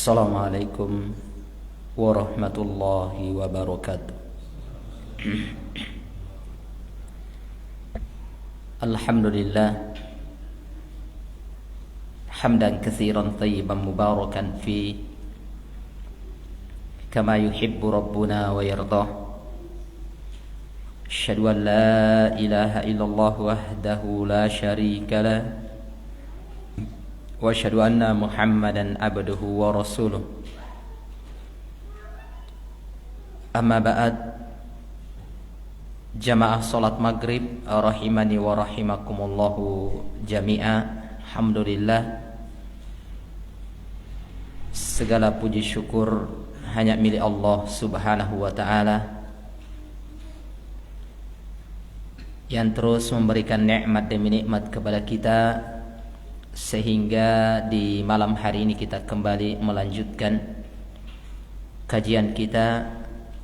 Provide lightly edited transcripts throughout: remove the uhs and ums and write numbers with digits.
Assalamualaikum warahmatullahi wabarakatuh. Alhamdulillah hamdan katsiran thayyiban mubarakan fi kama yuhibbu rabbuna wa yardah. Asyhadu an la ilaha illallah wahdahu la syarika lah wa asyhadu anna Muhammadan abduhu wa rasuluh. Amma ba'd. Jamaah salat maghrib rahimani wa rahimakumullahu jami'a. Alhamdulillah, segala puji syukur hanya milik Allah subhanahu wa ta'ala yang terus memberikan nikmat demi nikmat kepada kita, sehingga di malam hari ini kita kembali melanjutkan kajian kita,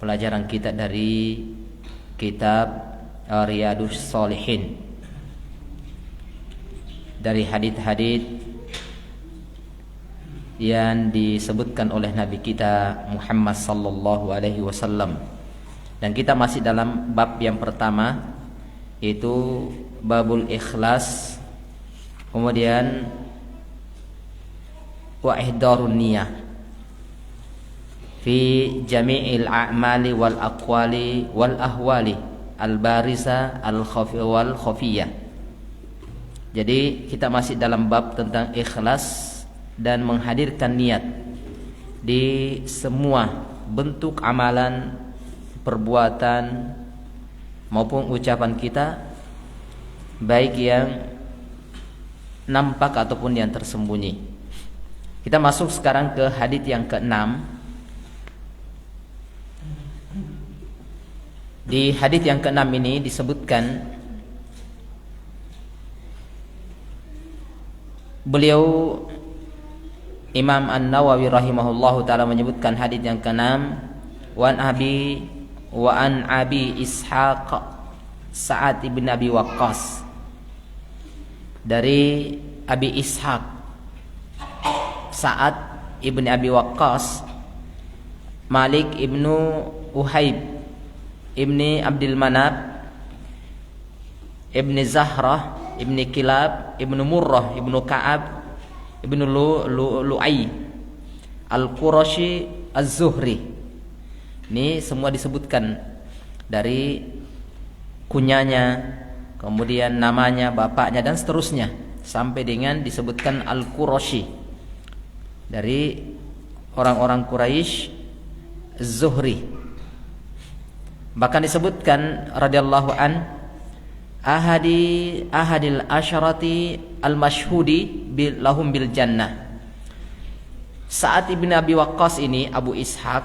pelajaran kita dari kitab Riyadhus Shalihin, dari hadits-hadits yang disebutkan oleh Nabi kita Muhammad sallallahu alaihi wasallam. Dan kita masih dalam bab yang pertama, yaitu babul ikhlas, kemudian wa ihdarun niyah fi jami'il a'mali wal aqwali wal ahwali al barisa al wal khafiyah. Jadi kita masih dalam bab tentang ikhlas dan menghadirkan niat di semua bentuk amalan, perbuatan maupun ucapan kita, baik yang nampak ataupun yang tersembunyi. Kita masuk sekarang ke hadits yang ke-6. Di hadits yang ke-6 ini disebutkan, beliau Imam An-Nawawi rahimahullahu ta'ala menyebutkan hadits yang ke-6, wa an Abi Ishaq Sa'ad ibn Abi Waqqas, dari Abi Ishaq Sa'ad ibn Abi Waqqas, Malik ibnu Uhaib ibni Abdul Manab ibni Zahrah ibni Kilab ibnu Murrah ibnu Ka'ab ibnu Lu'ay Al-Qurashi Az-Zuhri. Ini semua disebutkan dari kunyanya, kemudian namanya, bapaknya, dan seterusnya, sampai dengan disebutkan Al-Qurashi, dari orang-orang Quraisy Az-Zuhri. Bahkan disebutkan radhiyallahu an ahadil asyarati al-masyhudi lahum bil jannah. Sa'ad ibn Abi Waqqas ini, Abu Ishaq,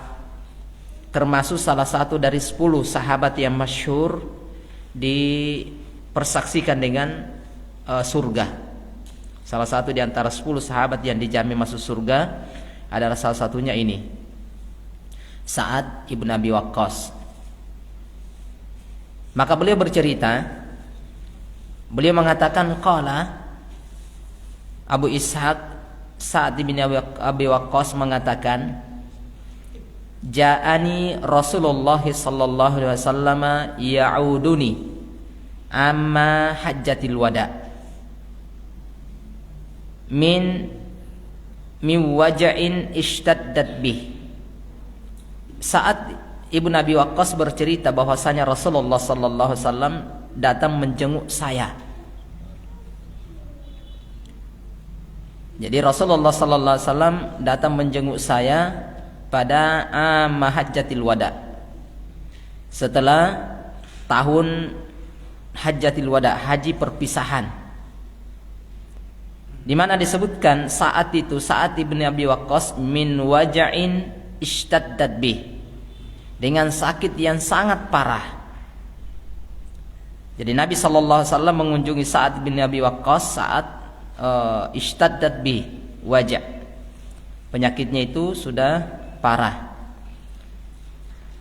termasuk salah satu dari 10 sahabat yang masyhur dipersaksikan dengan surga. Salah satu di antara 10 sahabat yang dijamin masuk surga adalah salah satunya ini, Sa'ad ibn Abi Waqqas. Maka beliau bercerita, beliau mengatakan, qala Abu Ishaq Sa'ad ibn Abi Waqqas mengatakan, ja'ani Rasulullah sallallahu alaihi wasallam ya'uduni amma hajjatil wada min waja'in ishtaddat bih. Saat Ibnu Abi Waqqas bercerita bahwasanya Rasulullah sallallahu alaihi wasallam datang menjenguk saya. Jadi Rasulullah sallallahu alaihi wasallam datang menjenguk saya pada Hajjatil Wada, setelah tahun Hajjatil Wada, haji perpisahan, di mana disebutkan saat itu Sa'ad ibn Abi Waqqas min waja'in ishtaddat bih, dengan sakit yang sangat parah. Jadi Nabi sallallahu alaihi wasallam mengunjungi Sa'ad bin Abi Waqqas saat ishtaddat bih waja', penyakitnya itu sudah parah.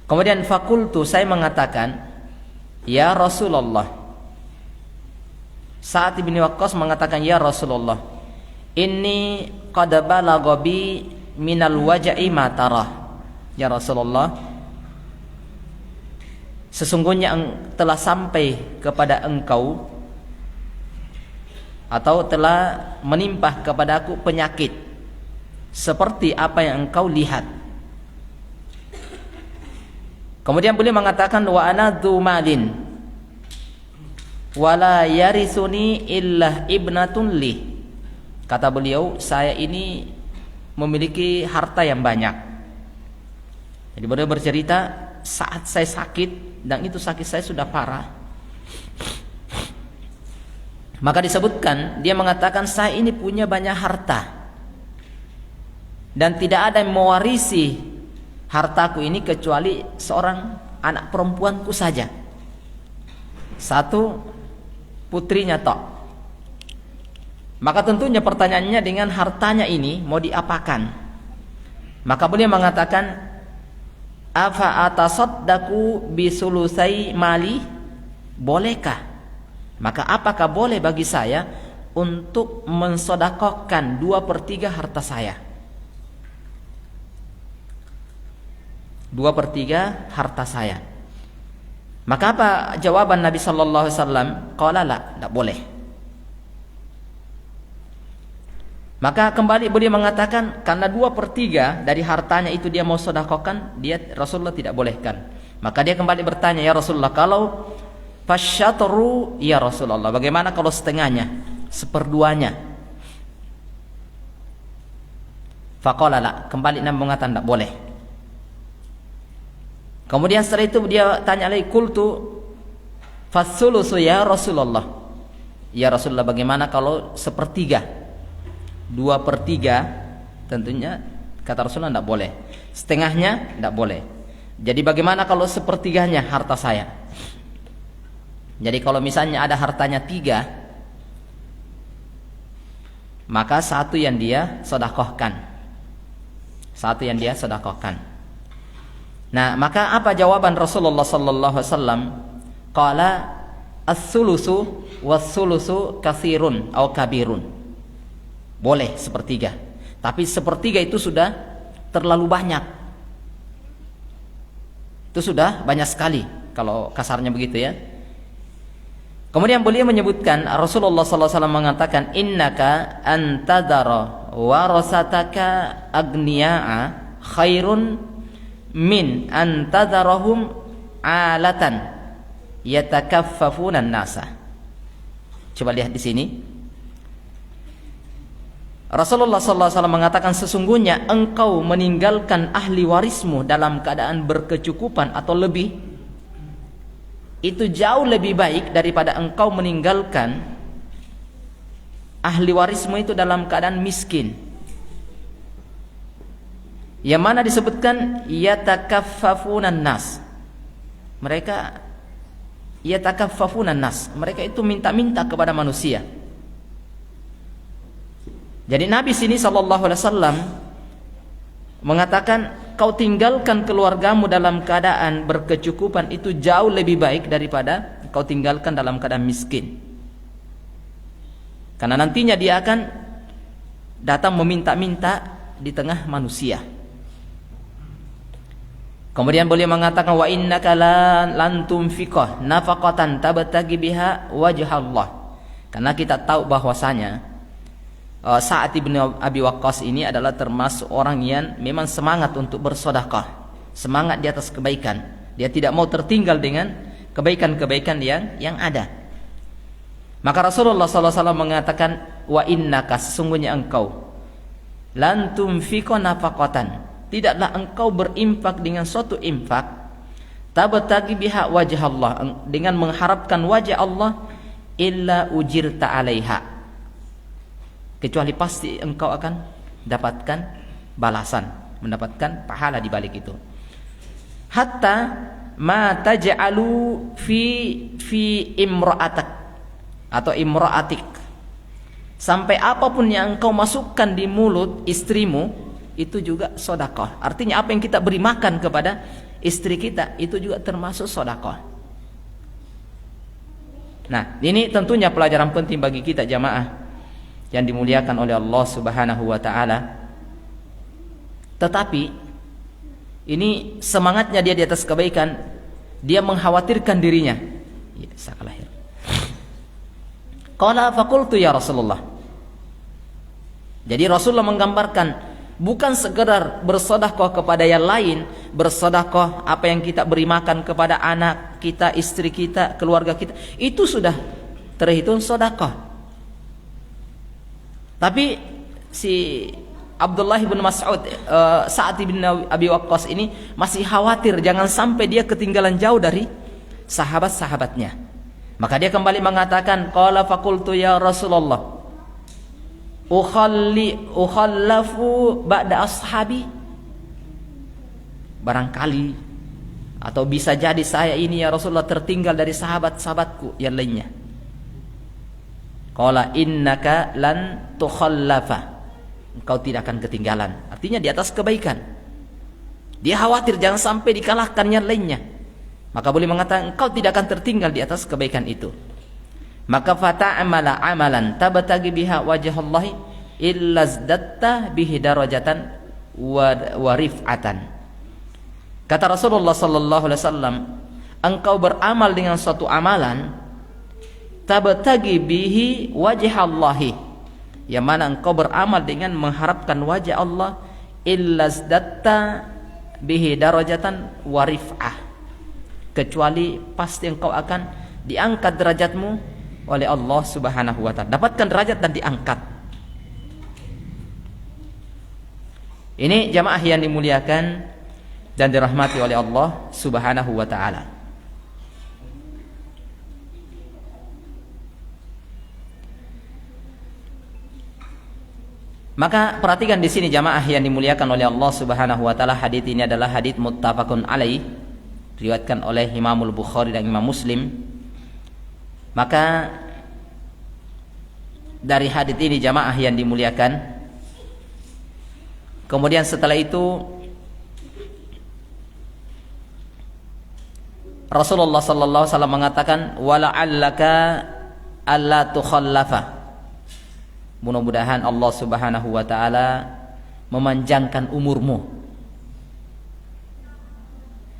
Kemudian fakultu, saya mengatakan, ya Rasulullah. Sa'ad bin Waqqas mengatakan, ya Rasulullah, inni qad balagha bi minal waja'i ma tarah. Ya Rasulullah, sesungguhnya telah sampai kepada engkau atau telah menimpa kepadaku penyakit seperti apa yang engkau lihat. Kemudian beliau mengatakan wa ana dzu malin wala yarisuni illa ibnatun li. Kata beliau, saya ini memiliki harta yang banyak. Jadi beliau bercerita saat saya sakit, dan itu sakit saya sudah parah. Maka disebutkan, dia mengatakan saya ini punya banyak harta dan tidak ada yang mewarisi hartaku ini kecuali seorang anak perempuanku saja, satu putrinya tok. Maka tentunya pertanyaannya, dengan hartanya ini mau diapakan? Maka beliau mengatakan, afa atasaddaqu bisulusai mali, bolehkah? Maka apakah boleh bagi saya untuk mensedekahkan 2/3 harta saya? 2/3 harta saya. Maka apa jawaban Nabi sallallahu alaihi wasallam? Qala la, tidak boleh. Maka kembali beliau mengatakan, karena 2/3 dari hartanya itu dia mau sedekahkan, Rasulullah tidak bolehkan. Maka dia kembali bertanya, ya Rasulullah, kalau fasyatru ya Rasulullah, bagaimana kalau setengahnya, seperduanya? Faqala la, kembali Nabi mengatakan tidak boleh. Kemudian setelah itu dia tanya lagi, qultu fasulusu ya Rasulullah, ya Rasulullah, bagaimana kalau sepertiga? 2/3 tentunya kata Rasulullah tidak boleh, setengahnya tidak boleh. Jadi bagaimana kalau sepertiganya harta saya? Jadi kalau misalnya ada hartanya 3, maka satu yang dia sedekahkan, satu yang dia sedekahkan. Nah, maka apa jawaban Rasulullah sallallahu alaihi wasallam? Qala as-sulusu was-sulusu katsirun atau kabirun. Boleh sepertiga, tapi sepertiga itu sudah terlalu banyak. Itu sudah banyak sekali, kalau kasarnya begitu ya. Kemudian beliau menyebutkan, Rasulullah SAW mengatakan, innaka antadara warasataka agniya'a khairun min antadarahum alatan yatakaffafunan nasa. Coba lihat di sini. Rasulullah SAW mengatakan, sesungguhnya engkau meninggalkan ahli warismu dalam keadaan berkecukupan atau lebih, itu jauh lebih baik daripada engkau meninggalkan ahli warismu itu dalam keadaan miskin. Yang mana disebutkan yatakaffafunan nas. Mereka yatakaffafunan nas, mereka itu minta-minta kepada manusia. Jadi Nabi sini sallallahu alaihi wasallam mengatakan, kau tinggalkan keluargamu dalam keadaan berkecukupan itu jauh lebih baik daripada kau tinggalkan dalam keadaan miskin. Karena nantinya dia akan datang meminta-minta di tengah manusia. Kemudian beliau mengatakan, wa innaka lan tunfiqah nafaqatan tabtagi biha wajh Allah. Karena kita tahu bahwasanya Sa'ad bin Abi Waqqas ini adalah termasuk orang yang memang semangat untuk bersedekah, semangat di atas kebaikan. Dia tidak mau tertinggal dengan kebaikan-kebaikan yang ada. Maka Rasulullah SAW mengatakan, wa innaka, sesungguhnya engkau, lan tunfiqu nafaqatan, tidaklah engkau berimpak dengan suatu infak, tabtagi biha wajh Allah, dengan mengharapkan wajah Allah, illa ujirta 'alaiha, kecuali pasti engkau akan dapatkan balasan, mendapatkan pahala di balik itu. Hatta ma taj'alu fi imra'atak atau imra'atik, sampai apapun yang engkau masukkan di mulut istrimu itu juga sedekah. Artinya apa yang kita beri makan kepada istri kita itu juga termasuk sedekah. Nah, ini tentunya pelajaran penting bagi kita jamaah yang dimuliakan oleh Allah Subhanahu wa taala. Tetapi ini semangatnya dia di atas kebaikan, dia mengkhawatirkan dirinya. Ya, salah lahir. Qala faqultu ya Rasulullah. Jadi Rasulullah menggambarkan bukan sekedar bersedekah kepada yang lain, bersedekah apa yang kita beri makan kepada anak kita, istri kita, keluarga kita, itu sudah terhitung sedekah. Tapi si Abdullah bin Mas'ud, Sa'ad bin Abi Waqqas ini masih khawatir jangan sampai dia ketinggalan jauh dari sahabat-sahabatnya. Maka dia kembali mengatakan, qala faqultu ya Rasulullah, ukhallafu ba'da ashabi. Barangkali atau bisa jadi saya ini ya Rasulullah tertinggal dari sahabat-sahabatku yang lainnya. Qala innaka lan tukhallafa. Engkau tidak akan ketinggalan. Artinya di atas kebaikan. Dia khawatir jangan sampai dikalahkan yang lainnya. Maka boleh mengatakan engkau tidak akan tertinggal di atas kebaikan itu. Maka fata'amala amalan tabtagi biha wajhallahi illa zdatta bihi darajatan wa rif'atan. Kata Rasulullah sallallahu alaihi wasallam, engkau beramal dengan suatu amalan tabtagi bihi wajhallahi, yang mana engkau beramal dengan mengharapkan wajah Allah, illa zdatta bihi darajatan wa rif'ah, kecuali pasti engkau akan diangkat derajatmu oleh Allah Subhanahu wa taala. Dapatkan derajat dan diangkat. Ini jamaah yang dimuliakan dan dirahmati oleh Allah Subhanahu wa taala. Maka perhatikan di sini jamaah yang dimuliakan oleh Allah Subhanahu wa taala, hadis ini adalah hadis muttafaqun alaih, diriwayatkan oleh Imamul Bukhari dan Imam Muslim. Maka dari hadis ini jamaah yang dimuliakan, kemudian setelah itu Rasulullah sallallahu alaihi wasallam mengatakan wala'allaka alla tukhallafa. Mudah-mudahan Allah Subhanahu wa taala memanjangkan umurmu.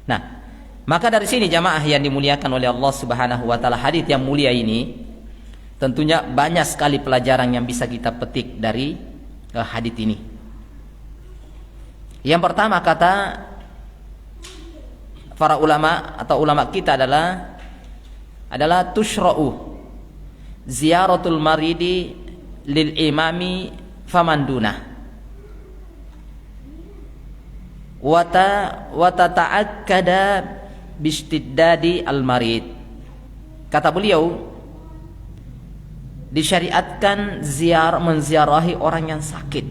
Nah, maka dari sini jamaah yang dimuliakan oleh Allah Subhanahu wa taala, hadis yang mulia ini tentunya banyak sekali pelajaran yang bisa kita petik dari hadis ini. Yang pertama kata para ulama atau ulama kita adalah tushra'u ziyaratul maridi lil imami famanduna wa tata'akkada bistiddadi al marid. Kata beliau, disyariatkan menziarahi orang yang sakit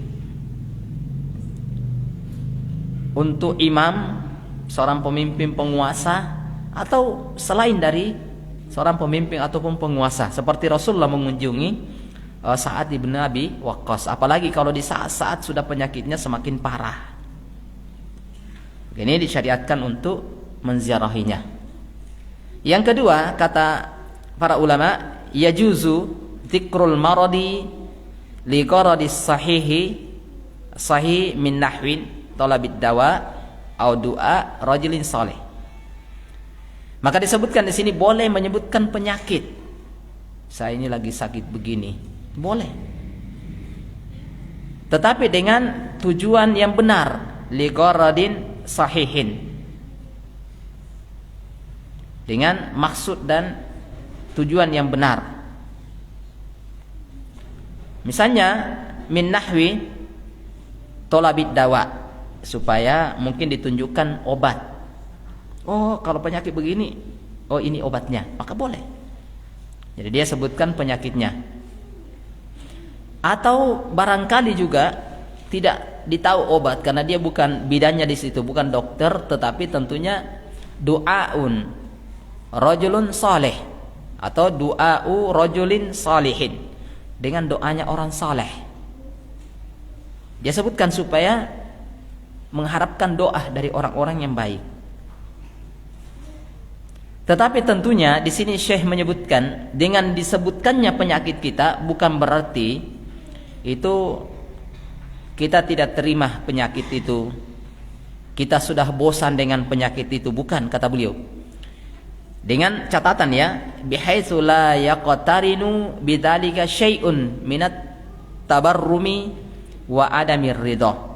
untuk imam, seorang pemimpin penguasa, atau selain dari seorang pemimpin ataupun penguasa, seperti Rasulullah mengunjungi Sa'ad bin Abi Waqqas, apalagi kalau di saat-saat sudah penyakitnya semakin parah. Ini disyariatkan untuk menziarahinya. Yang kedua, kata para ulama, yajuzu dzikrul maradi li qaradis sahih min nahwin talabid dawa au du'a rajulin saleh. Maka disebutkan di sini boleh menyebutkan penyakit. Saya ini lagi sakit begini. Boleh. Tetapi dengan tujuan yang benar, li qaradin sahihin. Dengan maksud dan tujuan yang benar. Misalnya min nahwi talabid dawa, supaya mungkin ditunjukkan obat. Oh, kalau penyakit begini, oh ini obatnya, maka boleh. Jadi dia sebutkan penyakitnya. Atau barangkali juga tidak ditahu obat karena dia bukan bidangnya di situ, bukan dokter, tetapi tentunya du'aun rajulun saleh atau du'a'u rajulin salihin, dengan doanya orang saleh. Dia sebutkan supaya mengharapkan doa dari orang-orang yang baik. Tetapi tentunya di sini Syekh menyebutkan dengan disebutkannya penyakit kita bukan berarti itu kita tidak terima penyakit itu, kita sudah bosan dengan penyakit itu, bukan, kata beliau. Dengan catatan ya, bihaitsu la yaqtarinu bidzalika syai'un minat tabarrumi wa adamir ridha.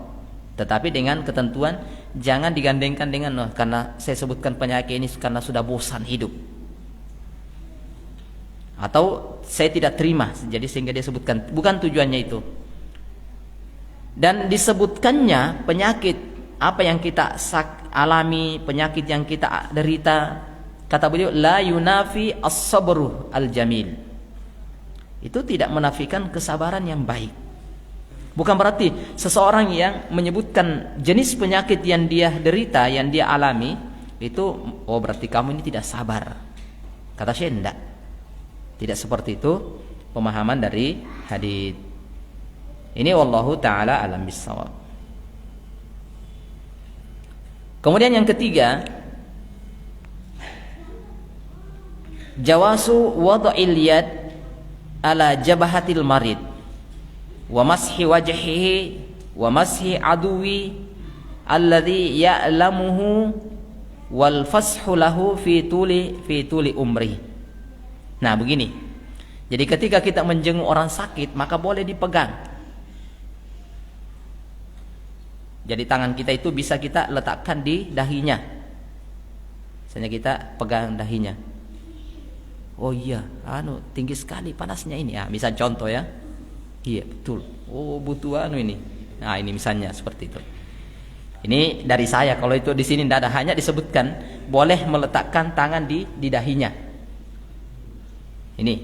Tetapi dengan ketentuan jangan digandengkan dengan karena saya sebutkan penyakit ini karena sudah bosan hidup, atau saya tidak terima, jadi sehingga dia sebutkan, bukan tujuannya itu. Dan disebutkannya penyakit apa yang kita alami, penyakit yang kita derita, kata beliau, la yunafi as-sabru al-jamil. Itu tidak menafikan kesabaran yang baik. Bukan berarti seseorang yang menyebutkan jenis penyakit yang dia derita, yang dia alami, itu oh berarti kamu ini tidak sabar. Kata Syekh, enggak. Tidak seperti itu pemahaman dari hadits. Ini wallahu taala alam bissawab. Kemudian yang ketiga, jawasu wad'il yad ala jabahatil marid wa mashi wajhihi wa mashi aduwi alladhi ya'lamuhu wal fashu lahu fi tuli umri. Nah, begini. Jadi ketika kita menjenguk orang sakit, maka boleh dipegang. Jadi tangan kita itu bisa kita letakkan di dahinya. Misalnya kita pegang dahinya. Oh iya, tinggi sekali panasnya ini. Ya, misal contoh ya. Iya, betul. Oh, butuh ini. Nah, ini misalnya seperti itu. Ini dari saya. Kalau itu di sini tidak ada, hanya disebutkan boleh meletakkan tangan di dahinya. Ini,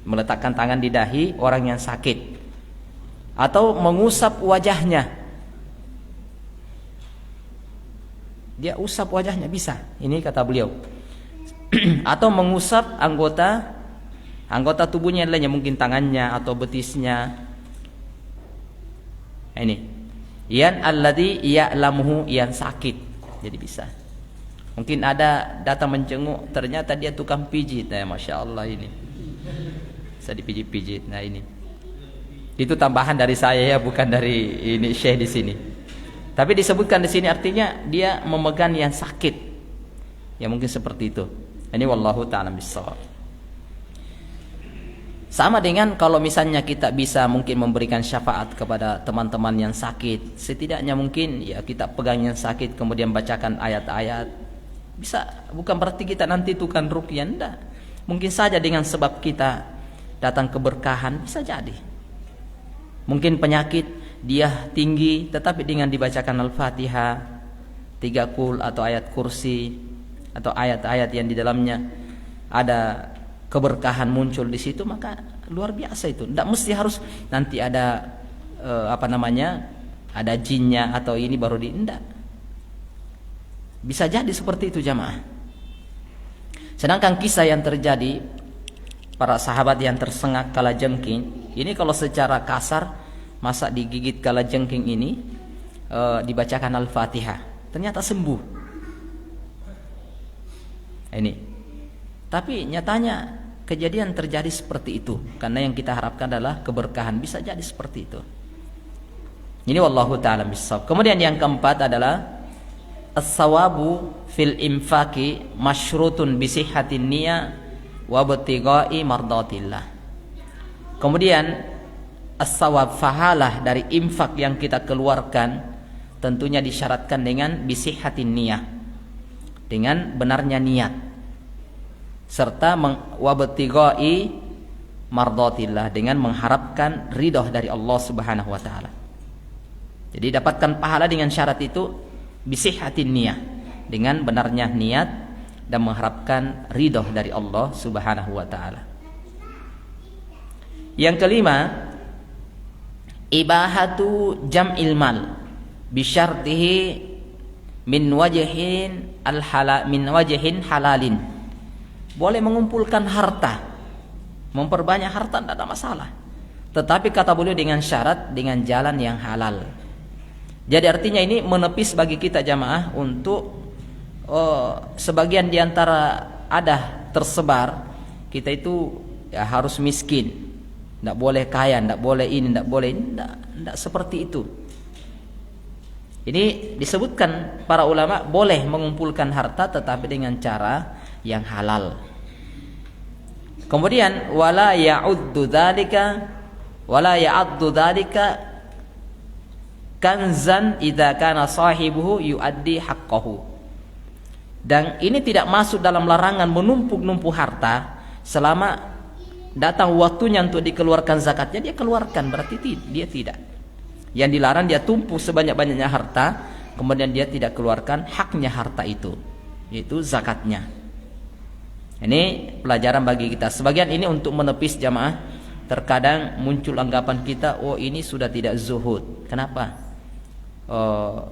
meletakkan tangan di dahi orang yang sakit. Atau mengusap wajahnya. Dia usap wajahnya bisa. Ini kata beliau. Atau mengusap anggota tubuhnya lainnya, mungkin tangannya atau betisnya. Ini. Yan alladhi ya'lamuhu, yang sakit. Jadi bisa. Mungkin ada datang menjenguk, ternyata dia tukang pijit. Nah, Masya Allah ini. Bisa dipijit-pijit. Nah, ini. Itu tambahan dari saya ya, bukan dari ini Syekh di sini. Tapi disebutkan di sini artinya dia memegang yang sakit. Ya mungkin seperti itu. Ini wallahu ta'ala bissawab. Sama dengan kalau misalnya kita bisa mungkin memberikan syafaat kepada teman-teman yang sakit, setidaknya mungkin ya kita pegang yang sakit kemudian bacakan ayat-ayat. Bisa, bukan berarti kita nanti tukang ruqyah, enggak. Mungkin saja dengan sebab kita datang keberkahan, bisa jadi. Mungkin penyakit dia tinggi, tetapi dengan dibacakan Al-Fatihah 3 qul atau ayat kursi atau ayat-ayat yang di dalamnya ada keberkahan muncul di situ, maka luar biasa itu. Tidak mesti harus nanti ada ada jinnya atau ini baru tidak. Bisa jadi seperti itu jamaah. Sedangkan kisah yang terjadi para sahabat yang tersengat kalajengking, ini kalau secara kasar, masa digigit kalajengking ini dibacakan Al-Fatihah, ternyata sembuh. Ini. Tapi nyatanya kejadian terjadi seperti itu, karena yang kita harapkan adalah keberkahan, bisa jadi seperti itu. Ini wallahu ta'ala bissawab. Kemudian yang keempat adalah as-sawabu fil infaqi masyrutun bi sihhatin niyyah wa ibtigha'i mardatillah. Kemudian as-sawab, fahalah dari infak yang kita keluarkan tentunya disyaratkan dengan bi sihhatin niyyah, dengan benarnya niat, serta wa ibtigha'i mardatillah, dengan mengharapkan ridha dari Allah Subhanahu wa taala. Jadi dapatkan pahala dengan syarat itu bisihhatin niyah, dengan benarnya niat dan mengharapkan ridha dari Allah Subhanahu wa taala. Yang kelima, ibahatu jam'il mal bi syartihi min wajhin halalin. Boleh mengumpulkan harta, memperbanyak harta, tidak ada masalah. Tetapi kata beliau dengan syarat, dengan jalan yang halal. Jadi artinya ini menepis bagi kita jamaah untuk sebagian diantara ada tersebar, kita itu ya harus miskin, tidak boleh kaya, tidak boleh ini, tidak boleh ini, tidak seperti itu. Ini disebutkan para ulama boleh mengumpulkan harta tetapi dengan cara yang halal. Kemudian wala ya'uddu dzalika kanzan idza kana sahibuhu yuaddi haqqahu. Dan ini tidak masuk dalam larangan menumpuk-numpuk harta selama datang waktunya untuk dikeluarkan zakatnya, dia keluarkan, berarti dia tidak. Yang dilarang dia tumpuk sebanyak-banyaknya harta, kemudian dia tidak keluarkan haknya harta itu, yaitu zakatnya. Ini pelajaran bagi kita. Sebagian ini untuk menepis jamaah. Terkadang muncul anggapan kita, oh ini sudah tidak zuhud. Kenapa?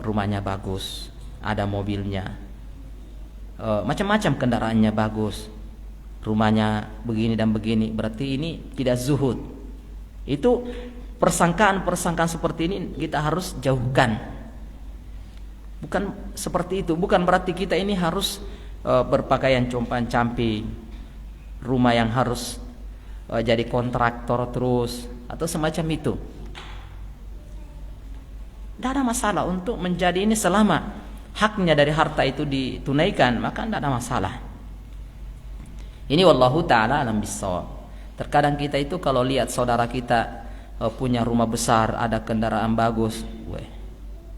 Rumahnya bagus, ada mobilnya, macam-macam kendaraannya bagus, rumahnya begini dan begini, berarti ini tidak zuhud. Itu persangkaan-persangkaan seperti ini kita harus jauhkan. Bukan seperti itu, bukan berarti kita ini harus berpakaian compang-camping, rumah yang harus jadi kontraktor terus atau semacam itu. Tidak ada masalah untuk menjadi ini selama haknya dari harta itu ditunaikan, maka tidak ada masalah. Ini wallahu ta'ala alam bissawab. Terkadang kita itu kalau lihat saudara kita punya rumah besar, ada kendaraan bagus,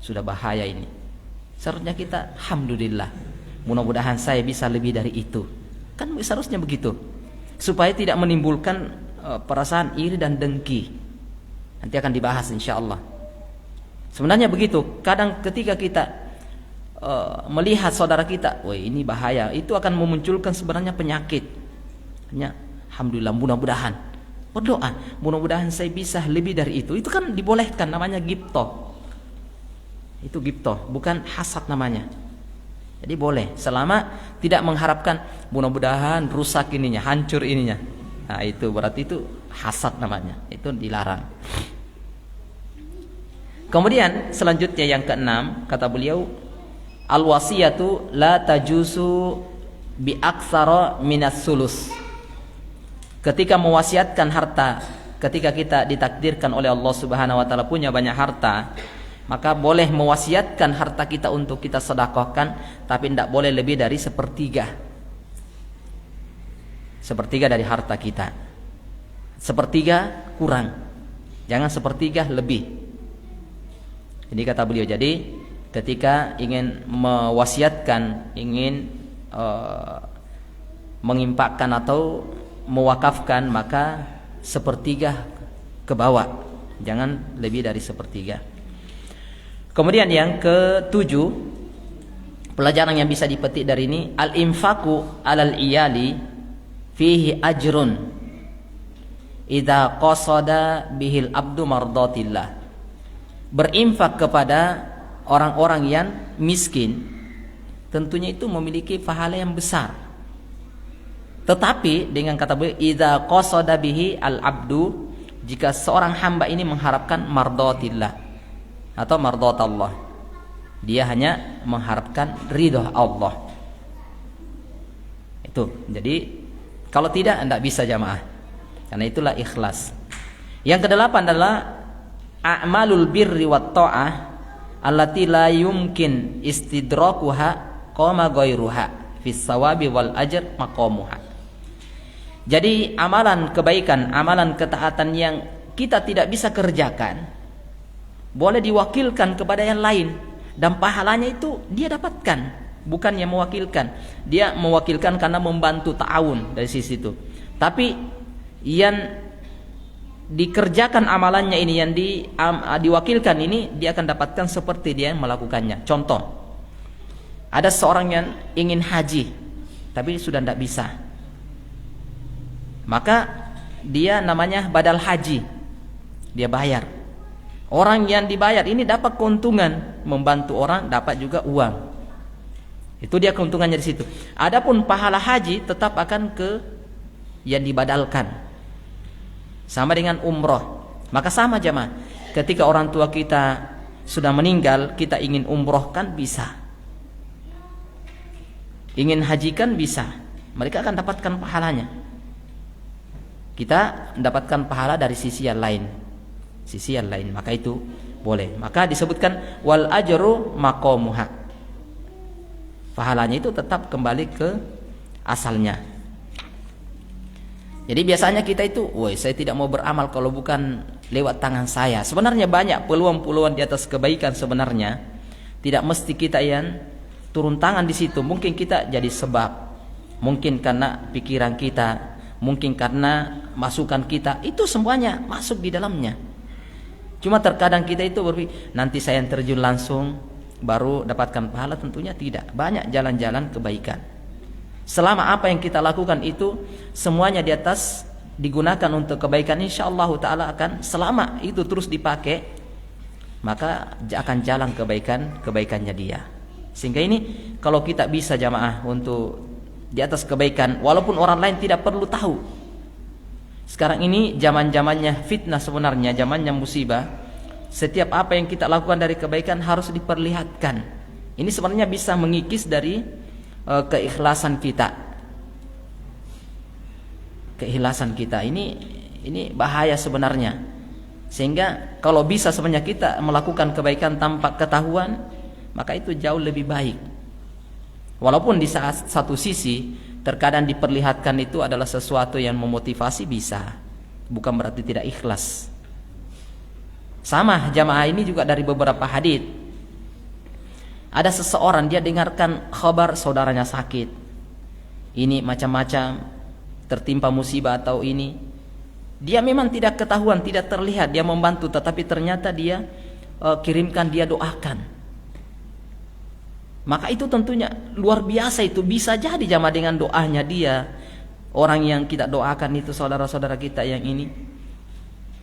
sudah bahaya ini. Seharusnya kita alhamdulillah, mudah-mudahan saya bisa lebih dari itu. Kan seharusnya begitu, supaya tidak menimbulkan perasaan iri dan dengki. Nanti akan dibahas insyaallah. Sebenarnya begitu. Kadang ketika kita melihat saudara kita, wah ini bahaya, itu akan memunculkan sebenarnya penyakit. Hanya alhamdulillah, mudah-mudahan berdoa, mudah-mudahan saya bisa lebih dari itu. Itu kan dibolehkan, namanya ghibthah. Itu ghibthah, bukan hasad namanya. Jadi boleh, selama tidak mengharapkan mudah-mudahan rusak ininya, hancur ininya. Nah itu berarti itu hasad namanya, itu dilarang. Kemudian selanjutnya yang keenam, kata beliau, al-wasiyatu la tajuzu bi aktsara minas sulus. Ketika mewasiatkan harta, ketika kita ditakdirkan oleh Allah Subhanahu wa taala punya banyak harta, maka boleh mewasiatkan harta kita untuk kita sedekahkan, tapi tidak boleh lebih dari sepertiga. Sepertiga dari harta kita. Sepertiga kurang. Jangan sepertiga lebih. Ini kata beliau. Jadi ketika ingin mewasiatkan, ingin menginfakkan atau mewakafkan, maka sepertiga ke bawah, jangan lebih dari sepertiga. Kemudian yang ketujuh, pelajaran yang bisa dipetik dari ini, al-infaku alal iyali fihi ajrun idza qasada bihil abdu mardatillah. Berinfak kepada orang-orang yang miskin tentunya itu memiliki pahala yang besar. Tetapi dengan kata beliau, idza qasada bihi al-abdu, jika seorang hamba ini mengharapkan mardatillah atau mardatallah, dia hanya mengharapkan ridha Allah. Itu. Jadi kalau tidak bisa jamaah. Karena itulah ikhlas. Yang kedelapan adalah a'malul birri wat ta'ah allati la yumkin istidrakuha qama ghairuha fis sawabi wal ajr maqamuha. Jadi amalan kebaikan, amalan ketaatan yang kita tidak bisa kerjakan, boleh diwakilkan kepada yang lain, dan pahalanya itu dia dapatkan, bukan yang mewakilkan. Dia mewakilkan karena membantu ta'awun dari sisi itu. Tapi yang dikerjakan amalannya ini, yang diwakilkan ini, dia akan dapatkan seperti dia yang melakukannya. Contoh, ada seorang yang ingin haji tapi sudah tidak bisa, maka dia namanya badal haji, dia bayar. Orang yang dibayar ini dapat keuntungan, membantu orang dapat juga uang. Itu dia keuntungannya di situ. Adapun pahala haji tetap akan ke yang dibadalkan. Sama dengan umroh. Maka sama jamaah, ketika orang tua kita sudah meninggal, kita ingin umrohkan bisa, ingin hajikan bisa, mereka akan dapatkan pahalanya. Kita mendapatkan pahala dari sisi yang lain. Sisi yang lain. Maka itu boleh. Maka disebutkan wal ajru maqamuha. Pahalanya itu tetap kembali ke asalnya. Jadi biasanya kita itu, woi saya tidak mau beramal kalau bukan lewat tangan saya. Sebenarnya banyak peluang-peluang di atas kebaikan sebenarnya. Tidak mesti kita yang turun tangan di situ. Mungkin kita jadi sebab. Mungkin karena pikiran kita, mungkin karena masukan kita, itu semuanya masuk di dalamnya. Cuma terkadang kita itu berpikir, nanti saya yang terjun langsung baru dapatkan pahala, tentunya tidak. Banyak jalan-jalan kebaikan. Selama apa yang kita lakukan itu semuanya di atas digunakan untuk kebaikan, insyaallah taala akan, selama itu terus dipakai, maka akan jalan kebaikannya dia. Sehingga ini kalau kita bisa jamaah untuk di atas kebaikan, walaupun orang lain tidak perlu tahu. Sekarang ini zaman-zamannya fitnah sebenarnya, zamannya musibah. Setiap apa yang kita lakukan dari kebaikan harus diperlihatkan. Ini sebenarnya bisa mengikis dari keikhlasan kita. Keikhlasan kita ini bahaya sebenarnya. Sehingga kalau bisa sebenarnya kita melakukan kebaikan tanpa ketahuan, maka itu jauh lebih baik. Walaupun di saat satu sisi terkadang diperlihatkan itu adalah sesuatu yang memotivasi, bisa, bukan berarti tidak ikhlas. Sama jamaah ini juga dari beberapa hadits. Ada seseorang dia dengarkan kabar saudaranya sakit, ini macam-macam, tertimpa musibah atau ini, dia memang tidak ketahuan, tidak terlihat dia membantu, tetapi ternyata dia kirimkan, dia doakan. Maka itu tentunya luar biasa, itu bisa jadi jamaah dengan doanya dia, orang yang kita doakan itu saudara-saudara kita yang ini.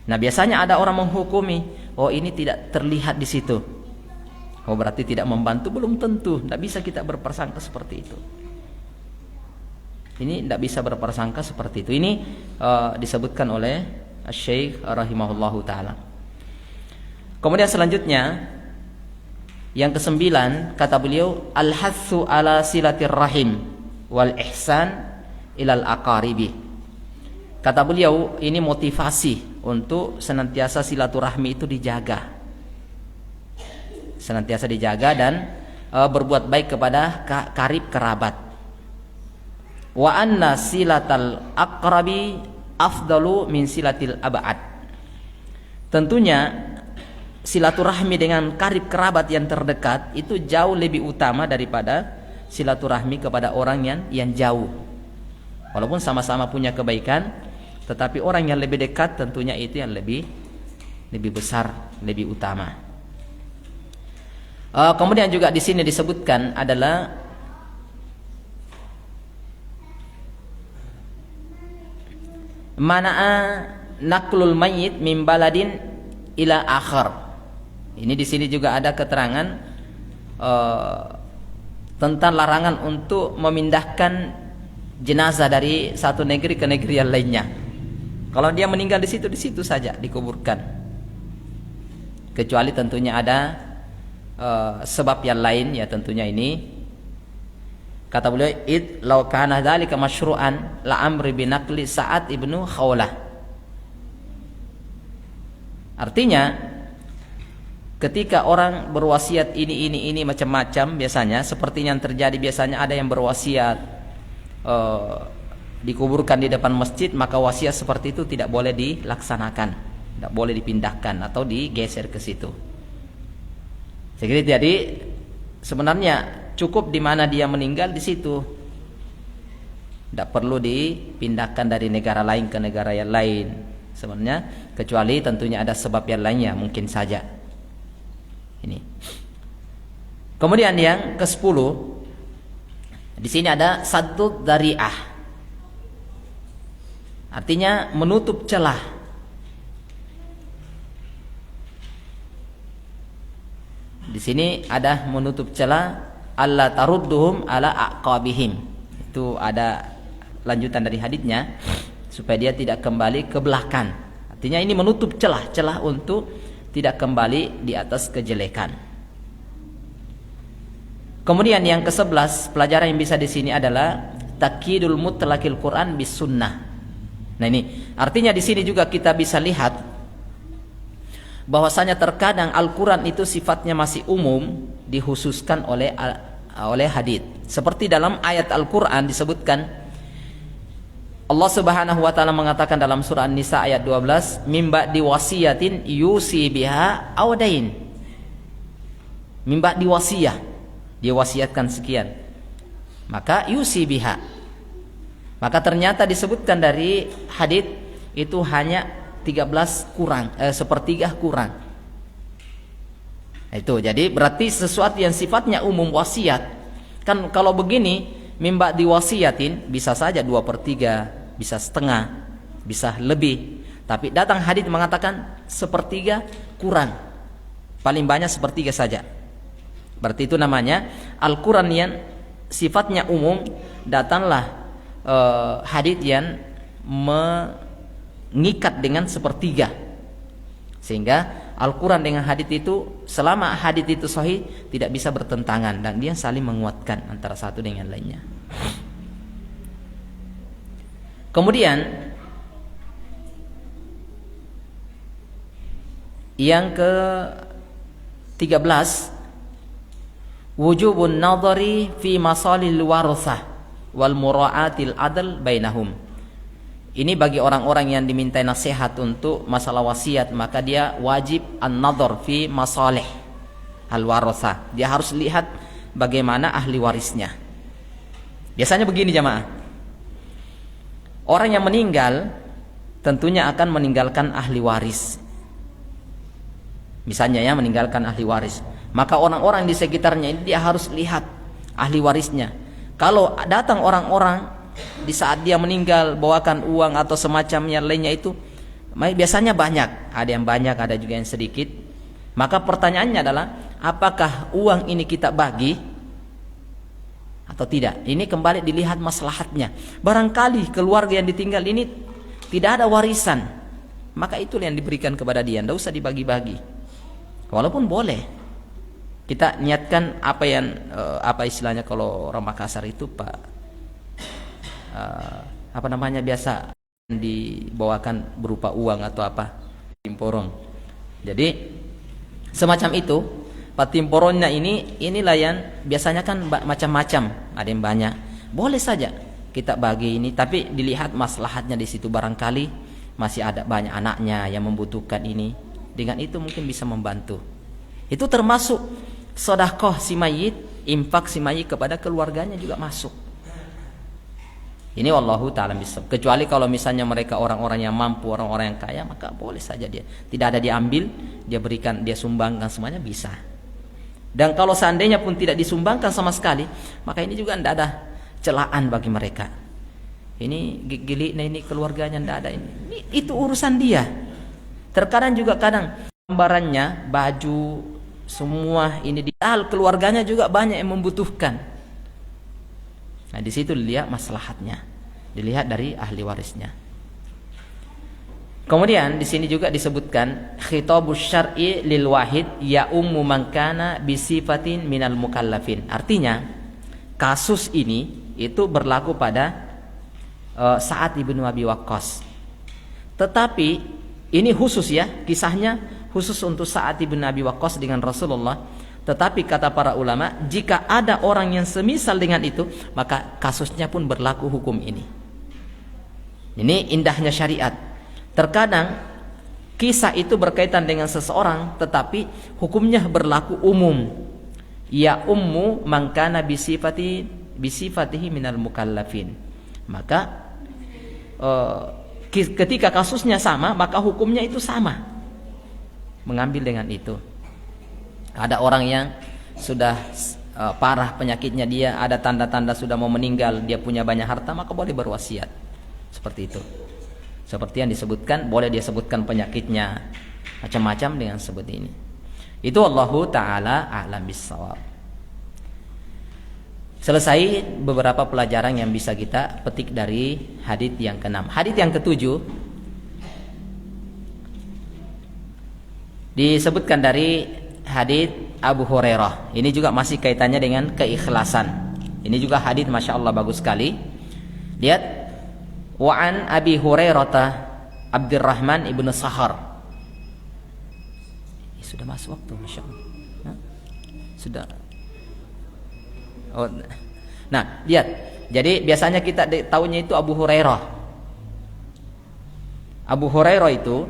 Nah biasanya ada orang menghukumi, oh ini tidak terlihat di situ, oh berarti tidak membantu. Belum tentu, tidak bisa kita berprasangka seperti itu. Ini tidak bisa berprasangka seperti itu. Ini disebutkan oleh Syekh rahimahullahu taala. Kemudian selanjutnya yang kesembilan, kata beliau, al-hatsu ala silatir rahim wal ihsan ilal aqaribi. Kata beliau, ini motivasi untuk senantiasa silaturahmi itu dijaga. Senantiasa dijaga dan berbuat baik kepada karib kerabat. Wa anna silatal aqrabi afdalu min silatil ab'ad. Tentunya silaturahmi dengan karib kerabat yang terdekat itu jauh lebih utama daripada silaturahmi kepada orang yang jauh. Walaupun sama-sama punya kebaikan, tetapi orang yang lebih dekat tentunya itu yang lebih besar, lebih utama. Kemudian juga di sini disebutkan adalah mana'a naqlul mayyit min baladin ila akhar. Ini di sini juga ada keterangan tentang larangan untuk memindahkan jenazah dari satu negeri ke negeri yang lainnya. Kalau dia meninggal di situ saja dikuburkan. Kecuali tentunya ada sebab yang lain, ya tentunya ini kata beliau, id law kana dzalika masyru'an la amri binaqli Sa'ad ibnu Khawlah. Artinya ketika orang berwasiat ini macam-macam, biasanya seperti yang terjadi, biasanya ada yang berwasiat dikuburkan di depan masjid, maka wasiat seperti itu tidak boleh dilaksanakan, tidak boleh dipindahkan atau digeser ke situ. Jadi sebenarnya cukup di mana dia meninggal di situ, tidak perlu dipindahkan dari negara lain ke negara yang lain sebenarnya, kecuali tentunya ada sebab yang lainnya mungkin saja. Ini. Kemudian yang ke-10, di sini ada saddud dzari'ah. Artinya menutup celah. Di sini ada menutup celah, alla tarudduhum ala aqabihim. Itu ada lanjutan dari haditsnya, supaya dia tidak kembali ke belakang. Artinya ini menutup celah untuk tidak kembali di atas kejelekan. Kemudian yang ke-11, pelajaran yang bisa di sini adalah takyidul mutlaqil Quran bis sunnah. Nah ini artinya di sini juga kita bisa lihat bahwasanya terkadang Al-Quran itu sifatnya masih umum, dikhususkan oleh hadits. Seperti dalam ayat Al-Quran disebutkan, Allah Subhanahu wa taala mengatakan dalam surah An-Nisa ayat 12, mimba diwasiyatin yusi biha awdain. Mimba diwasiyah, dia wasiatkan sekian, maka yusi biha. Maka ternyata disebutkan dari hadits itu hanya 13 kurang, sepertiga kurang. Itu jadi berarti sesuatu yang sifatnya umum wasiat. Kan kalau begini mimba diwasiatin bisa saja 2/3, bisa setengah, bisa lebih. Tapi datang hadits mengatakan sepertiga kurang, paling banyak sepertiga saja. Berarti itu namanya Al-Quran yang sifatnya umum, datanglah hadits yang mengikat dengan sepertiga, sehingga Al-Quran dengan hadits itu, selama hadits itu sahih, tidak bisa bertentangan dan dia saling menguatkan antara satu dengan lainnya. Kemudian yang ke-13, wujubun nadhari fi masalil warasah wal mura'atil adl bainahum. Ini bagi orang-orang yang dimintai nasihat untuk masalah wasiat, maka dia wajib an-nadhar fi masalih al-warasah. Dia harus lihat bagaimana ahli warisnya. Biasanya begini jamaah, orang yang meninggal tentunya akan meninggalkan ahli waris. Misalnya ya, meninggalkan ahli waris, maka orang-orang di sekitarnya ini dia harus lihat ahli warisnya. Kalau datang orang-orang di saat dia meninggal bawakan uang atau semacamnya lainnya, itu biasanya banyak, ada yang banyak, ada juga yang sedikit. Maka pertanyaannya adalah, apakah uang ini kita bagi atau tidak? Ini kembali dilihat maslahatnya. Barangkali keluarga yang ditinggal ini tidak ada warisan, maka itu yang diberikan kepada dia, tidak usah dibagi-bagi. Walaupun boleh kita niatkan apa yang apa istilahnya kalau orang Makassar itu Pak, apa namanya, biasa dibawakan berupa uang atau apa, timporong. Jadi semacam itu Pak, timporongnya inilah yang biasanya kan macam-macam, ada yang banyak, boleh saja kita bagi ini, tapi dilihat maslahatnya di situ. Barangkali masih ada banyak anaknya yang membutuhkan ini, dengan itu mungkin bisa membantu. Itu termasuk sedekah si mayit, infak si mayit kepada keluarganya juga masuk. Ini wallahu ta'ala bisawab. Kecuali kalau misalnya mereka orang-orang yang mampu, orang-orang yang kaya, maka boleh saja dia tidak ada diambil, dia berikan, dia sumbangkan semuanya, bisa. Dan kalau seandainya pun tidak disumbangkan sama sekali, maka ini juga tidak ada celaan bagi mereka. Ini gili, nah ini keluarganya tidak ada, ini itu urusan dia. Terkadang juga gambarannya baju semua ini di keluarganya juga banyak yang membutuhkan. Nah, di situ dilihat maslahatnya, dilihat dari ahli warisnya. Kemudian di sini juga disebutkan khitabus syar'i lil wahid ya ummu man kana bi sifatin minal mukallafin. Artinya kasus ini itu berlaku pada Sa'ad ibnu Abi Waqqas. Tetapi ini khusus ya, kisahnya khusus untuk Sa'ad ibnu Abi Waqqas dengan Rasulullah. Tetapi kata para ulama, jika ada orang yang semisal dengan itu, maka kasusnya pun berlaku hukum ini. Ini indahnya syariat. Terkadang kisah itu berkaitan dengan seseorang, tetapi hukumnya berlaku umum. Ya ummu man kana bisifatihi minal mukallafin. Maka ketika kasusnya sama, maka hukumnya itu sama. Mengambil dengan itu. Ada orang yang sudah parah penyakitnya, dia ada tanda-tanda sudah mau meninggal, dia punya banyak harta, maka boleh berwasiat. Seperti itu. Seperti yang disebutkan, boleh dia sebutkan penyakitnya, macam-macam dengan seperti ini. Itu Allahu ta'ala a'lam bissawab. Selesai beberapa pelajaran yang bisa kita petik dari hadits yang ke-6. Hadits yang ke-7 disebutkan dari hadits Abu Hurairah. Ini juga masih kaitannya dengan keikhlasan. Ini juga hadits Masya Allah bagus sekali. Lihat, wa'an Abi Hurairah Abdurrahman ibnu Sahar sudah masuk waktu, Masya Allah. Sudah. Oh. Nah, lihat. Jadi biasanya kita tahunya itu Abu Hurairah. Abu Hurairah itu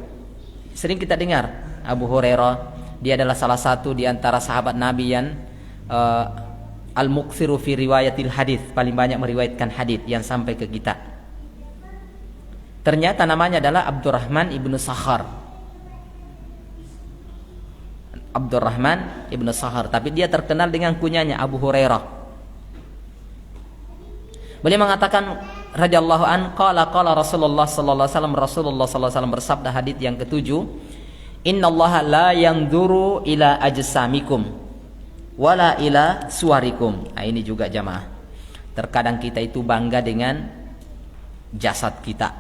sering kita dengar. Abu Hurairah, dia adalah salah satu di antara sahabat Nabi yang al-muksiru fi riwayatil hadis, paling banyak meriwayatkan hadis yang sampai ke kita. Ternyata namanya adalah Abdurrahman ibnu Sakhar. Abdurrahman ibnu Sakhar, tapi dia terkenal dengan kunyanya Abu Hurairah. Beliau mengatakan radhiyallahu an qala Rasulullah sallallahu alaihi wasallam, Rasulullah sallallahu alaihi wasallam bersabda, hadits yang ketujuh, innallaha la yanzuru ila ajsamikum wala ila suwarikum. Nah, ini juga jamaah. Terkadang kita itu bangga dengan jasad kita.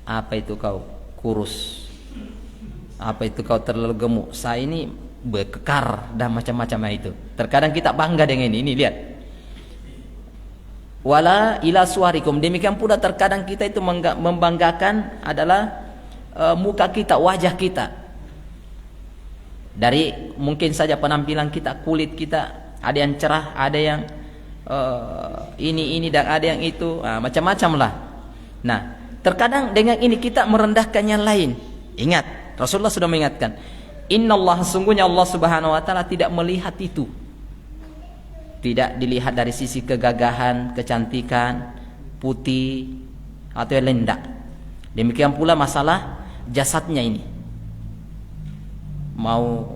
Apa itu kau kurus? Apa itu kau terlalu gemuk? Saya ini bekekar dan macam-macam itu. Terkadang kita bangga dengan ini lihat. Wala ila suwarikum. Demikian pula terkadang kita itu membanggakan adalah muka kita, wajah kita. Dari mungkin saja penampilan kita, kulit kita, ada yang cerah, ada yang ini dan ada yang itu, macam-macam lah. Nah, terkadang dengan ini kita merendahkan yang lain. Ingat, Rasulullah sudah mengingatkan, innallaha, sungguhnya Allah Subhanahu wa taala tidak melihat itu. Tidak dilihat dari sisi kegagahan, kecantikan, putih atau yang lain, tidak. Demikian pula masalah jasadnya ini. Mau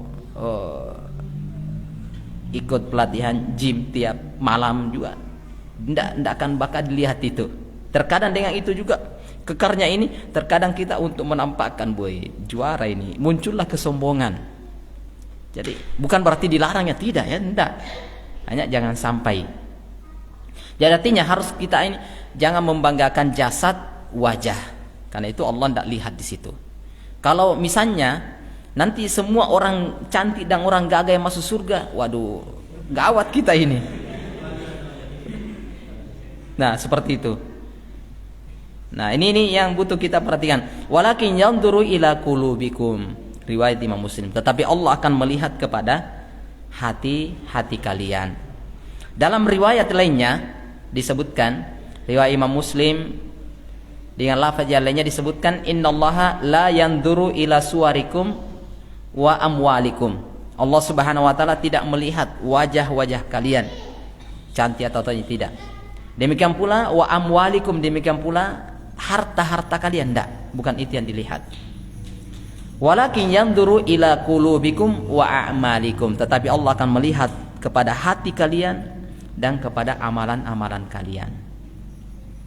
ikut pelatihan gym tiap malam juga tidak akan bakal dilihat itu. Terkadang dengan itu juga kekarnya ini, terkadang kita untuk menampakkan boy juara ini, muncullah kesombongan. Jadi bukan berarti dilarangnya, tidak ya, tidak. Hanya jangan sampai. Jadi artinya harus kita ini jangan membanggakan jasad, wajah, karena itu Allah tidak lihat di situ. Kalau misalnya nanti semua orang cantik dan orang gagah yang masuk surga, waduh, gawat kita ini. Nah, seperti itu. Nah, ini yang butuh kita perhatikan. Walakin yanzuru ila qulubikum, riwayat Imam Muslim. Tetapi Allah akan melihat kepada hati-hati kalian. Dalam riwayat lainnya disebutkan, riwayat Imam Muslim dengan lafaz yang lainnya disebutkan, innallaha la yanzuru ila suwarikum wa amwalikum. Allah Subhanahu wa taala tidak melihat wajah-wajah kalian cantik atau tidak. Demikian pula wa amwalikum, demikian pula harta-harta kalian, tidak, bukan itu yang dilihat. Walakin yanzuru ila qulubikum wa a'malikum, tetapi Allah akan melihat kepada hati kalian dan kepada amalan-amalan kalian.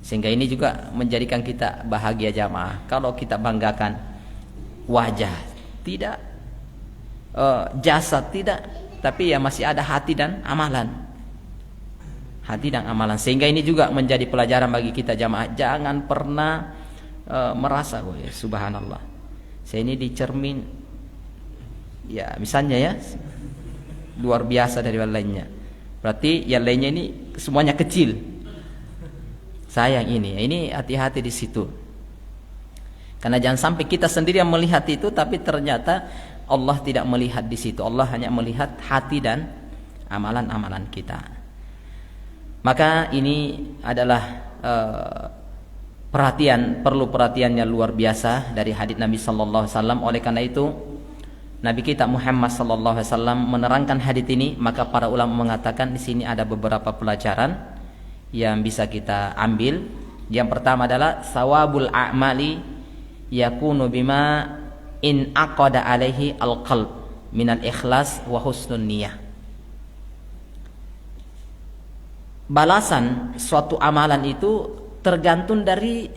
Sehingga ini juga menjadikan kita bahagia jamaah. Kalau kita banggakan wajah tidak, jasad tidak, tapi ya masih ada hati dan amalan. Hati dan amalan. Sehingga ini juga menjadi pelajaran bagi kita jamaah. Jangan pernah merasa, oh ya, subhanallah, saya ini di cermin, ya misalnya ya, luar biasa dari yang lainnya. Berarti yang lainnya ini semuanya kecil. Sayang ini hati-hati di situ. Karena jangan sampai kita sendiri yang melihat itu, tapi ternyata Allah tidak melihat di situ. Allah hanya melihat hati dan amalan-amalan kita. Maka ini adalah perlu perhatiannya luar biasa dari hadits Nabi sallallahu alaihi wasallam. Oleh karena itu Nabi kita Muhammad sallallahu alaihi wasallam menerangkan hadits ini, maka para ulama mengatakan di sini ada beberapa pelajaran yang bisa kita ambil. Yang pertama adalah sawabul a'mali yakunu bima in aqada alaihi alqalb minal ikhlas wa husnun niyah. Balasan suatu amalan itu tergantung dari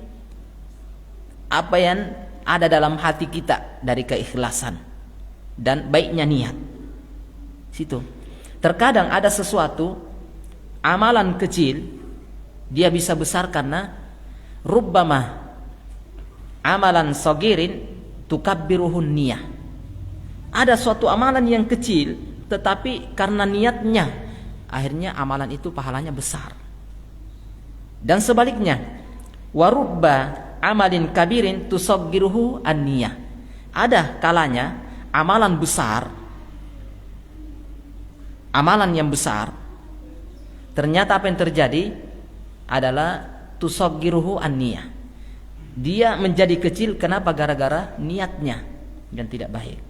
apa yang ada dalam hati kita, dari keikhlasan dan baiknya niat. Situ. Terkadang ada sesuatu amalan kecil dia bisa besar karena rubbama amalan sagirin tukabbiruhun niyah. Ada suatu amalan yang kecil tetapi karena niatnya akhirnya amalan itu pahalanya besar. Dan sebaliknya, warubba amalin kabirin tusaggiruhu an-niyah. Ada kalanya amalan besar, amalan yang besar, ternyata apa yang terjadi adalah tusaggiruhu an-niyah. Dia menjadi kecil, kenapa? Gara-gara niatnya yang tidak baik.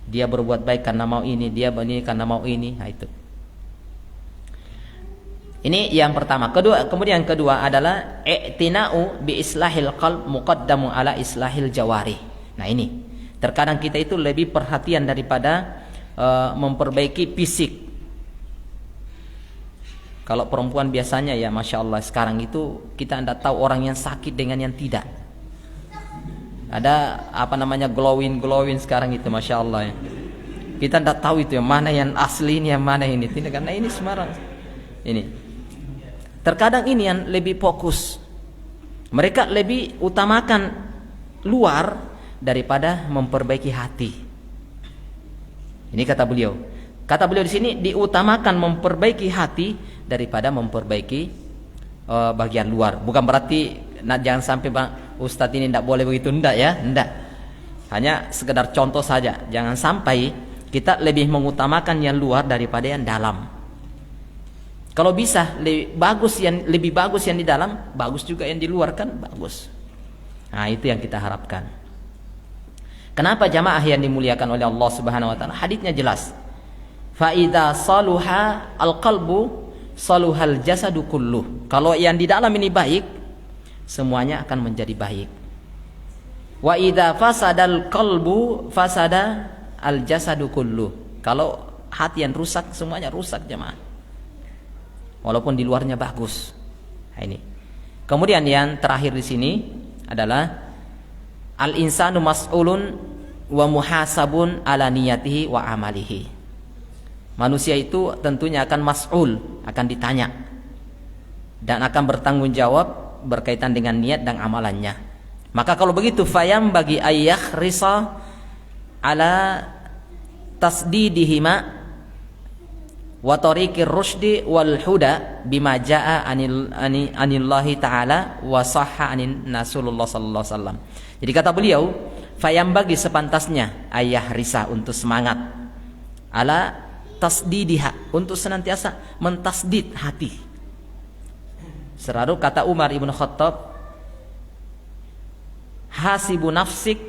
Dia berbuat baik karena mau ini, dia begini karena mau ini. Nah, itu. Ini yang pertama. Kemudian yang kedua adalah i'tina'u bi islahil qalb muqaddamu ala islahil jawarih. Nah, ini. Terkadang kita itu lebih perhatian daripada memperbaiki fisik. Kalau perempuan biasanya ya Masya Allah, sekarang itu kita tidak tahu orang yang sakit dengan yang tidak. Ada apa namanya glowing sekarang itu Masya Allah ya. Kita tidak tahu itu yang mana yang asli, ini yang mana ini tidak, karena ini sembarang. Ini terkadang ini yang lebih fokus. Mereka lebih utamakan luar daripada memperbaiki hati. Ini kata beliau. Kata beliau di sini, diutamakan memperbaiki hati daripada memperbaiki bagian luar. Bukan berarti jangan sampai Bang Ustadz ini tidak boleh begitu, enggak ya, enggak. Hanya sekedar contoh saja. Jangan sampai kita lebih mengutamakan yang luar daripada yang dalam. Kalau bisa lebih bagus yang di dalam, bagus juga yang di luar kan bagus. Nah, itu yang kita harapkan. Kenapa jamaah yang dimuliakan oleh Allah Subhanahu wa taala? Hadisnya jelas. Fa idza saluha al-qalbu saluhal jasadu kulluh. Kalau yang di dalam ini baik, semuanya akan menjadi baik. Wa idza fasadal qalbu fasada al jasadu kulluh. Kalau hati yang rusak, semuanya rusak jemaah. Walaupun di luarnya bagus. Nah, ini. Kemudian yang terakhir di sini adalah al insanu mas'ulun wa muhasabun ala niyatihi wa amalihi. Manusia itu tentunya akan mas'ul, akan ditanya dan akan bertanggung jawab berkaitan dengan niat dan amalannya. Maka kalau begitu fayam bagi ayyakh risa ala tasdidihima wa tariqir rusydi wal huda bima jaa anillahi ta'ala wa sahha anin Rasulullah sallallahu alaihi wasallam. Jadi kata beliau, fayam bagi sepantasnya ayah risa untuk semangat ala tasdidiha, untuk senantiasa mentasdid hati. Selalu kata Umar ibn Khattab, hasibu nafsik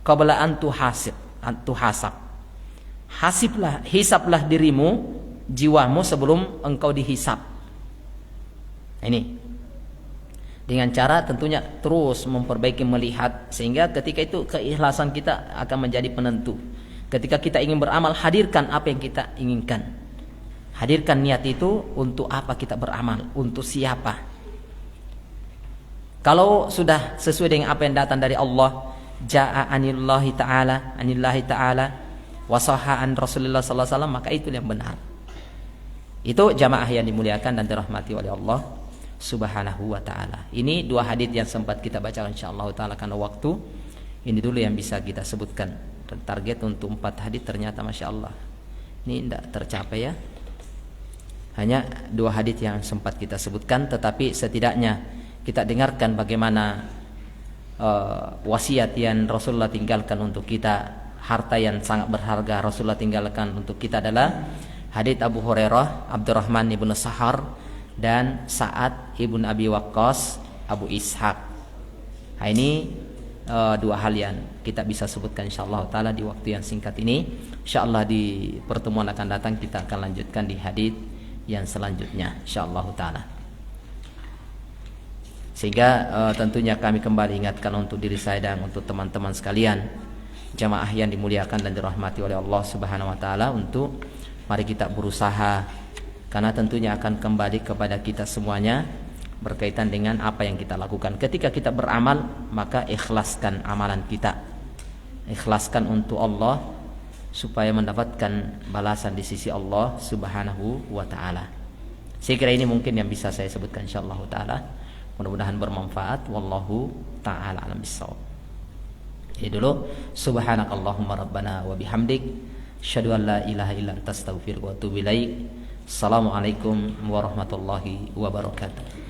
qabla an tuhasab. Hisablah dirimu, jiwamu sebelum engkau dihisab. Ini dengan cara tentunya terus memperbaiki, melihat, sehingga ketika itu keikhlasan kita akan menjadi penentu. Ketika kita ingin beramal, hadirkan apa yang kita inginkan. Hadirkan niat itu untuk apa kita beramal, untuk siapa. Kalau sudah sesuai dengan apa yang datang dari Allah, jaa anillahi ta'ala wa sahha an Rasulullah sallallahu alaihi wasallam, maka itu yang benar. Itu jamaah yang dimuliakan dan dirahmati oleh Allah Subhanahu wa taala. Ini dua hadis yang sempat kita baca insyaallah taala karena waktu. Ini dulu yang bisa kita sebutkan. Target untuk 4 hadis ternyata Masya Allah ini tidak tercapai ya. Hanya 2 hadis yang sempat kita sebutkan, tetapi setidaknya kita dengarkan bagaimana wasiat yang Rasulullah tinggalkan untuk kita. Harta yang sangat berharga Rasulullah tinggalkan untuk kita adalah hadits Abu Hurairah, Abdurrahman ibn Sahar, dan Sa'ad ibn Abi Waqqas, Abu Ishaq. Nah, ini 2 hal yang kita bisa sebutkan insyaallah taala di waktu yang singkat ini. Insyaallah di pertemuan akan datang kita akan lanjutkan di hadits yang selanjutnya insyaallah taala. Sehingga tentunya kami kembali ingatkan untuk diri saya dan untuk teman-teman sekalian, jamaah yang dimuliakan dan dirahmati oleh Allah Subhanahu wa taala, untuk mari kita berusaha, karena tentunya akan kembali kepada kita semuanya berkaitan dengan apa yang kita lakukan. Ketika kita beramal, maka ikhlaskan amalan kita, ikhlaskan untuk Allah supaya mendapatkan balasan di sisi Allah Subhanahu wa taala. Saya kira ini mungkin yang bisa saya sebutkan insyaallah taala. Mudah-mudahan bermanfaat. Wallahu taala alam bissawab. Ini dulu. Subhanakallahumma rabbana wa bihamdik, asyhadu an la ilaha illa anta astaghfiruka wa atubu ilaik. Assalamualaikum warahmatullahi wabarakatuh.